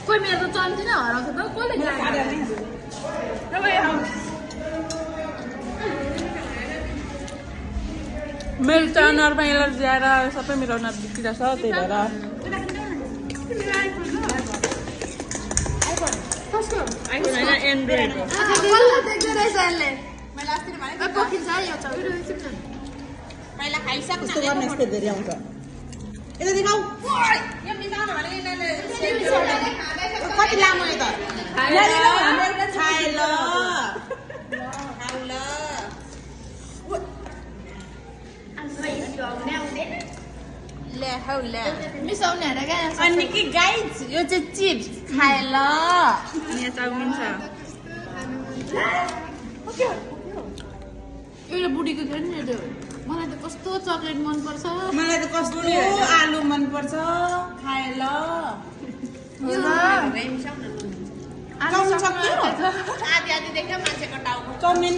कोही मेरो त चल्दैन हराउँछ त कसले मेरो त अनुहारमा एलर्जी आएर सबै मेरो अनुहार बिग्रिरहेछ त्यही भएर पहिला खाइसक्नु यस्तो गर्ने यस्तो धेरै आउँछ यता देखाऊ यो मिसाउन भने कति लामो यो त खाए ल ले हौ ले मिसाउने हेर क्या अनि कि गाइज यो चाहिँ चिप्स खाए ल यहाँ चाउमिन छ एउटा बुढीको खेल नि त्यो मलाई त कस्तो चक्लेट मनपर्छ मलाई त कस्तो आलु मन पर्छ खाए ल आलु सक्यो आदि आदि देख्यो मान्छेको टाउको चाउमिन